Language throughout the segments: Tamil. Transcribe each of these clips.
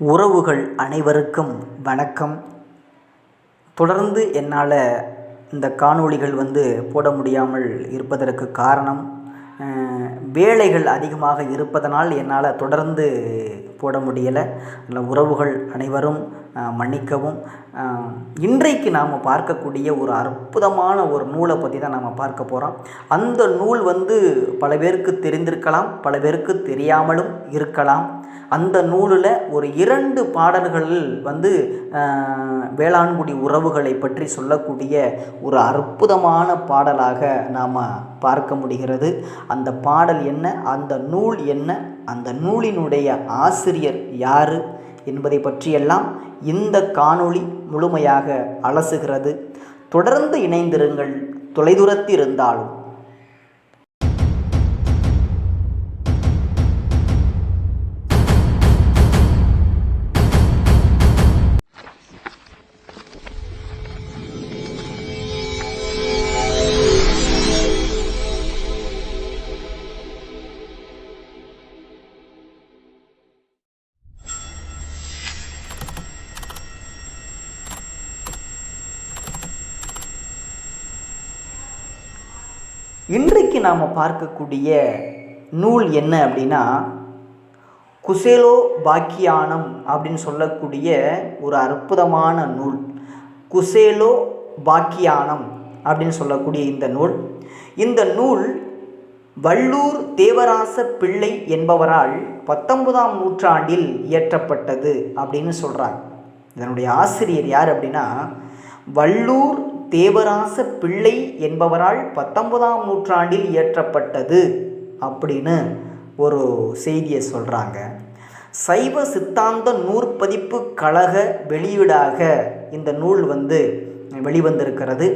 உறவுகள் அனைவருக்கும் வணக்கம். தொடர்ந்து என்னால் இந்த காணொளிகள் போட முடியாமல் இருப்பதற்கு காரணம் வேலைகள் அதிகமாக இருப்பதனால் என்னால் தொடர்ந்து போட முடியலை. உறவுகள் அனைவரும் மன்னிக்கவும். இன்றைக்கு நாம் பார்க்கக்கூடிய ஒரு அற்புதமான ஒரு நூலை பற்றி தான் நாம் பார்க்க போகிறோம். அந்த நூல் பல பேருக்கு தெரிந்திருக்கலாம், பல பேருக்கு தெரியாமலும் இருக்கலாம். அந்த நூலில் ஒரு 2 பாடல்கள் வேளாண்குடி உறவுகளை பற்றி சொல்லக்கூடிய ஒரு அற்புதமான பாடலாக நாம் பார்க்க முடிகிறது. அந்த பாடல் என்ன, அந்த நூல் என்ன, அந்த நூலினுடைய ஆசிரியர் யார் என்பதை பற்றியெல்லாம் இந்த காணொளி முழுமையாக அலசுகிறது. தொடர்ந்து இணைந்திருங்கள். தொலைதூரத்தில் இருந்தாலும் இன்றைக்கு நாம் பார்க்கக்கூடிய நூல் என்ன அப்படின்னா, குசேலோபாக்கியானம் அப்படின்னு சொல்லக்கூடிய ஒரு அற்புதமான நூல். குசேலோபாக்கியானம் அப்படின்னு சொல்லக்கூடிய இந்த நூல் வள்ளூர் தேவராச பிள்ளை என்பவரால் 19ஆம் நூற்றாண்டில் இயற்றப்பட்டது அப்படின்னு சொல்கிறாங்க. இதனுடைய ஆசிரியர் யார் அப்படின்னா, வள்ளூர் தேவராச பிள்ளை என்பவரால் 19ஆம் நூற்றாண்டில் இயற்றப்பட்டது அப்படின்னு ஒரு செய்தியை சொல்கிறாங்க. சைவ சித்தாந்த நூற்பதிப்பு கழக வெளியீடாக இந்த நூல் வெளிவந்திருக்கிறது.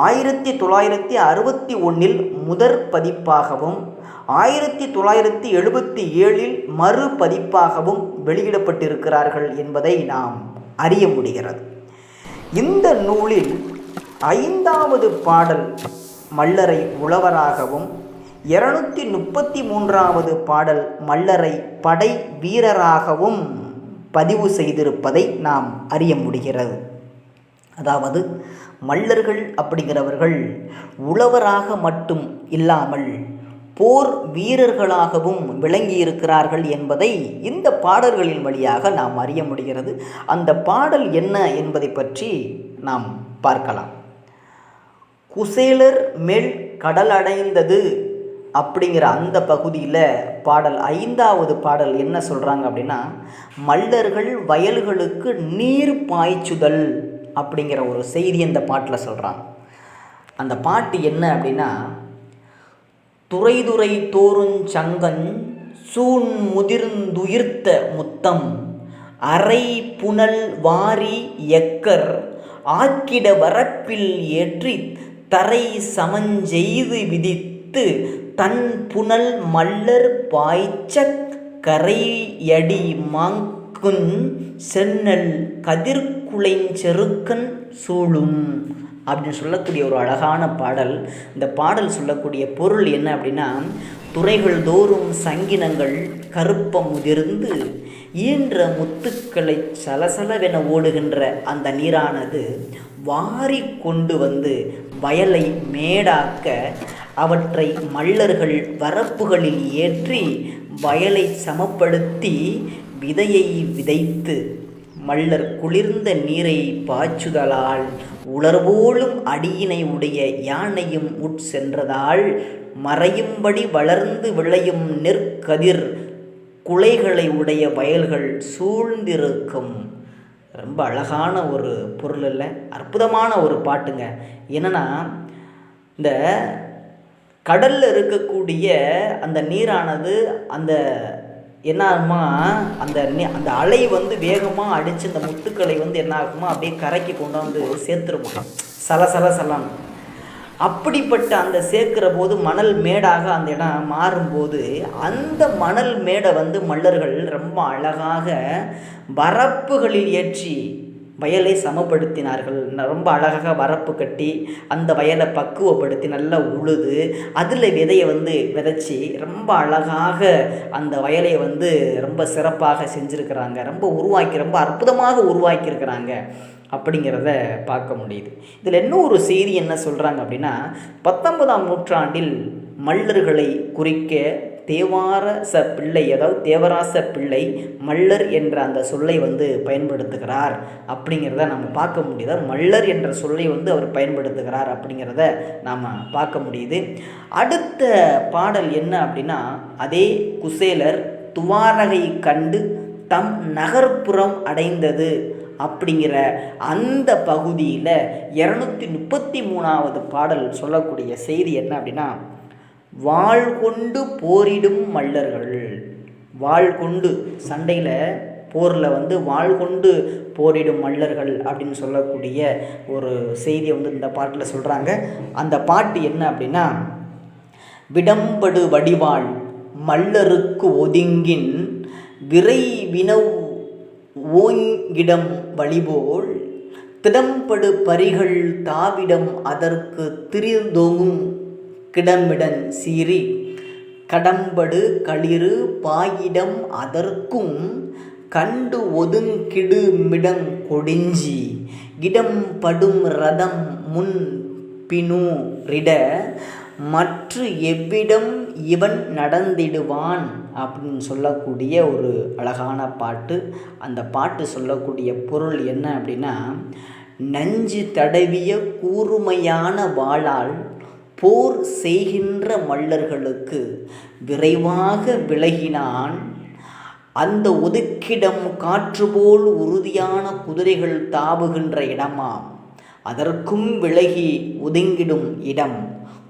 1961 முதற் பதிப்பாகவும் 1977 மறுபதிப்பாகவும் வெளியிடப்பட்டிருக்கிறார்கள் என்பதை நாம் அறிய முடிகிறது. இந்த நூலில் 5வது பாடல் மல்லரை உழவராகவும் 233வது பாடல் மல்லரை படை வீரராகவும் பதிவு செய்திருப்பதை நாம் அறிய முடிகிறது. அதாவது மல்லர்கள் அப்படிங்கிறவர்கள் உழவராக மட்டும் இல்லாமல் போர் வீரர்களாகவும் விளங்கியிருக்கிறார்கள் என்பதை இந்த பாடல்களின் வழியாக நாம் அறிய முடிகிறது. அந்த பாடல் என்ன என்பதை பற்றி நாம் பார்க்கலாம். குசேலர் மேல் கடல் அடைந்தது அப்படிங்கிற அந்த பகுதியில் பாடல் 5வது பாடல் என்ன சொல்கிறாங்க அப்படின்னா, மல்லர்கள் வயல்களுக்கு நீர் பாய்ச்சுதல் அப்படிங்கிற ஒரு செய்தி அந்த பாட்டில் சொல்கிறாங்க. அந்த பாட்டு என்ன அப்படின்னா, துறைதுறை தோறுஞ்சங்கன் சூன் முதிர்ந்துயிர்த்த முத்தம் அரை புனல் வாரி எக்கர் ஆக்கிட வரப்பில் ஏற்றி தரை சமஞ்செய்து விதித்து தன் புனல் மல்லர் பாய்ச்ச கரையடி மாங்குன் சென்னல் கதிர்குலைஞ்செருக்கன் சூழும் அப்படின்னு சொல்லக்கூடிய ஒரு அழகான பாடல். இந்த பாடல் சொல்லக்கூடிய பொருள் என்ன அப்படின்னா, துறைகள் தோறும் சங்கினங்கள் கருப்ப முதிர்ந்து ஈன்ற முத்துக்களை சலசலவென ஓடுகின்ற அந்த நீரானது வாரி கொண்டு வயலை மேடாக்க அவற்றை மல்லர்கள் வரப்புகளில் ஏற்றி வயலை சமப்படுத்தி விதையை விதைத்து மல்லர் குளிர்ந்த நீரை பாய்ச்சுதலால் உலர்வோலும் அடியினை உடைய யானையும் உட்சென்றதால் மறையும்படி வளர்ந்து விளையும் நெற்கதிர் குலைகளை உடைய வயல்கள் சூழ்ந்திருக்கும். ரொம்ப அழகான ஒரு பொருள் இல்லை, அற்புதமான ஒரு பாட்டுங்க. என்னென்னா, இந்த கடலில் இருக்கக்கூடிய அந்த நீரானது அந்த என்ன ஆகுமா, அந்த அலை வேகமாக அடித்து இந்த முத்துக்களை என்ன ஆகுமா, அப்படியே கரைக்கு கொண்டு சேர்த்துருமா, சலசலன்னு. அப்படிப்பட்ட அந்த சேர்க்கிற போது மணல் மேடாக அந்த இடம் மாறும்போது அந்த மணல் மேடை மல்லர்கள் ரொம்ப அழகாக வரப்புகளில் ஏற்றி வயலை சமப்படுத்தினார்கள். ரொம்ப அழகாக வரப்பு கட்டி அந்த வயலை பக்குவப்படுத்தி நல்லா உழுது அதில் விதையை விதைச்சி ரொம்ப அழகாக அந்த வயலை ரொம்ப சிறப்பாக செஞ்சுருக்கிறாங்க. ரொம்ப அற்புதமாக உருவாக்கியிருக்கிறாங்க அப்படிங்கிறத பார்க்க முடியுது. இதில் இன்னொரு செய்தி என்ன சொல்கிறாங்க அப்படின்னா, 19ஆம் நூற்றாண்டில் மல்லர்களை குறிக்க தேவாரச பிள்ளை, அதாவது தேவராச பிள்ளை மல்லர் என்ற அந்த சொல்லை பயன்படுத்துகிறார் அப்படிங்கிறத நம்ம பார்க்க முடியுது. மல்லர் என்ற சொல்லை அவர் பயன்படுத்துகிறார் அப்படிங்கிறத நாம் பார்க்க முடியுது. அடுத்த பாடல் என்ன அப்படின்னா, அதே குசேலர் துவாரகை கண்டு தம் நகர்ப்புறம் அடைந்தது அப்படிங்கிற அந்த பகுதியில் 233வது பாடல் சொல்லக்கூடிய செய்தி என்ன அப்படின்னா, வாள் கொண்டு போரிடும் மல்லர்கள். வாள் கொண்டு சண்டையில் போரில் வாள் கொண்டு போரிடும் மல்லர்கள் அப்படின்னு சொல்லக்கூடிய ஒரு செய்தியை இந்த பாட்டில் சொல்கிறாங்க. அந்த பாட்டு என்ன அப்படின்னா, விடம்படு வடிவாள் மல்லருக்கு ஒதுங்கின் விரை வினவ் ஓங்கிடம் வழிபோல் திடம்படு பரிகள் தாவிடம் அதற்கு திரிதோங்கும் கிடமிடன் சீறி கடம்படு களிறு பாயிடம் அதற்கும் கண்டு ஒதுங்கிடு மிடங் கொடிஞ்சி இடம் படும் ரதம் முன் பினூரிட மற்ற எவ்விடம் இவன் நடந்திடுவான் அப்படின்னு சொல்லக்கூடிய ஒரு அழகான பாட்டு. அந்த பாட்டு சொல்லக்கூடிய பொருள் என்ன அப்படின்னா, நஞ்சு தடவிய கூர்மையான வாளால் போர் செய்கின்ற மல்லர்களுக்கு விரைவாக விலகினான். அந்த ஒதுக்கிடம் காற்று போல் உறுதியான குதிரைகள் தாவுகின்ற இடமாம். அதற்கும் விலகி ஒதுங்கிடும் இடம்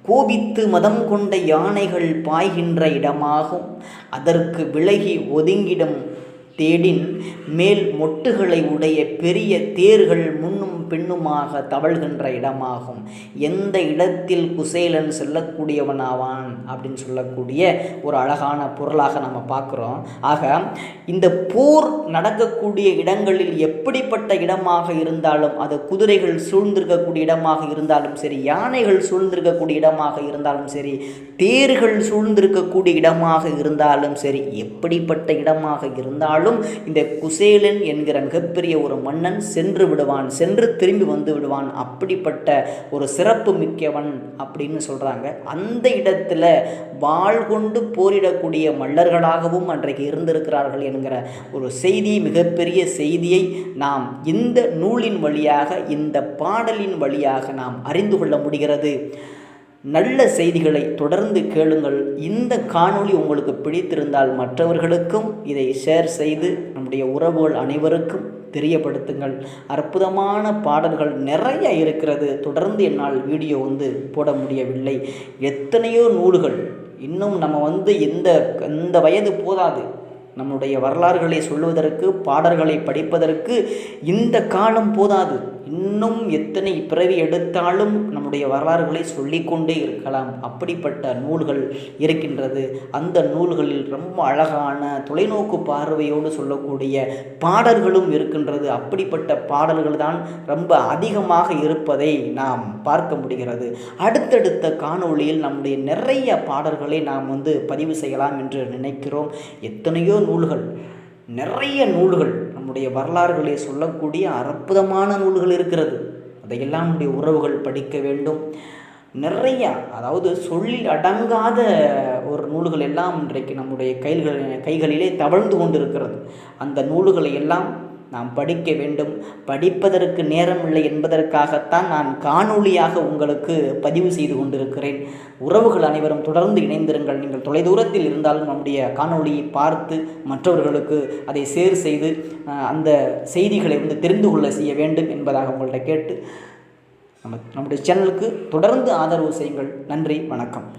கோபித்து மதம் கொண்ட யானைகள் பாய்கின்ற இடமாகும். அதற்கு விலகி ஒதுங்கிடும் தேடின் மேல் மொட்டுகளை உடைய பெரிய தேர்கள் முன்னும் பின்னுமாக தவழ்கின்ற இடமாகும். எந்த இடத்தில் குசேலன் செல்லக்கூடியவனாவான் அப்படின்னு சொல்லக்கூடிய ஒரு அழகான பொருளாக நம்ம பார்க்குறோம். ஆக இந்த போர் நடக்கக்கூடிய இடங்களில் எப்படிப்பட்ட இடமாக இருந்தாலும், அது குதிரைகள் சூழ்ந்திருக்கக்கூடிய இடமாக இருந்தாலும் சரி, யானைகள் சூழ்ந்திருக்கக்கூடிய இடமாக இருந்தாலும் சரி, தேர்கள் சூழ்ந்திருக்கக்கூடிய இடமாக இருந்தாலும் சரி, எப்படிப்பட்ட இடமாக இருந்தாலும் இந்த குசேலன் என்கிற மிகப்பெரிய ஒரு மன்னன் சென்று விடுவான், சென்று திரும்பி வந்து விடுவான். அப்படிப்பட்ட ஒரு சிறப்பு மிக்கவன் அப்படின்னு சொல்றாங்க. அந்த இடத்துல வாள் கொண்டு போரிடக்கூடிய மல்லர்களாகவும் அன்றைக்கு இருந்திருக்கிறார்கள் என்கிற ஒரு செய்தி, மிகப்பெரிய செய்தியை நாம் இந்த நூலின் வழியாக, இந்த பாடலின் வழியாக நாம் அறிந்து கொள்ள முடிகிறது. நல்ல செய்திகளை தொடர்ந்து கேளுங்கள். இந்த காணொளி உங்களுக்கு பிடித்திருந்தால் மற்றவர்களுக்கும் இதை ஷேர் செய்து நம்முடைய உறவுகள் அனைவருக்கும் தெரியப்படுத்துங்கள். அற்புதமான பாடல்கள் நிறைய இருக்கிறது. தொடர்ந்து என்னால் வீடியோ போட முடியவில்லை. எத்தனையோ நூல்கள் இன்னும் நம்ம இந்த வயது போதாது. நம்முடைய வரலாறுகளை சொல்லுவதற்கு, பாடல்களை படிப்பதற்கு இந்த காலம் போதாது. இன்னும் எத்தனை பிறவி எடுத்தாலும் நம்முடைய வரலாறுகளை சொல்லிக்கொண்டே இருக்கலாம். அப்படிப்பட்ட நூல்கள் இருக்கின்றது. அந்த நூல்களில் ரொம்ப அழகான தொலைநோக்கு பார்வையோடு சொல்லக்கூடிய பாடல்களும் இருக்கின்றது. அப்படிப்பட்ட பாடல்கள் தான் ரொம்ப அதிகமாக இருப்பதை நாம் பார்க்க முடிகிறது. அடுத்தடுத்த காணொளியில் நம்முடைய நிறைய பாடல்களை நாம் பதிவு செய்யலாம் என்று நினைக்கிறோம். எத்தனையோ நூல்கள், நிறைய நூல்கள், நம்முடைய வரலாறுகளை சொல்லக்கூடிய அற்புதமான நூல்கள் இருக்கிறது. அதையெல்லாம் நம்முடைய உறவுகள் படிக்க வேண்டும். நிறைய, அதாவது சொல்லில் அடங்காத ஒரு நூல்கள் எல்லாம் இன்றைக்கு நம்முடைய கைகளிலே தவழ்ந்து கொண்டிருக்கிறது. அந்த நூல்களை எல்லாம் நாம் படிக்க வேண்டும். படிப்பதற்கு நேரமில்லை என்பதற்காகத்தான் நான் காணொளியாக உங்களுக்கு பதிவு செய்து கொண்டிருக்கிறேன். உறவுகள் அனைவரும் தொடர்ந்து இணைந்திருங்கள். நீங்கள் தொலைதூரத்தில் இருந்தாலும் நம்முடைய காணொளியை பார்த்து மற்றவர்களுக்கு அதை ஷேர் செய்து அந்த செய்திகளை தெரிந்து கொள்ள செய்ய வேண்டும் என்பதாக உங்கள்கிட்ட கேட்டு நம்முடைய சேனலுக்கு தொடர்ந்து ஆதரவு செய்யுங்கள். நன்றி, வணக்கம்.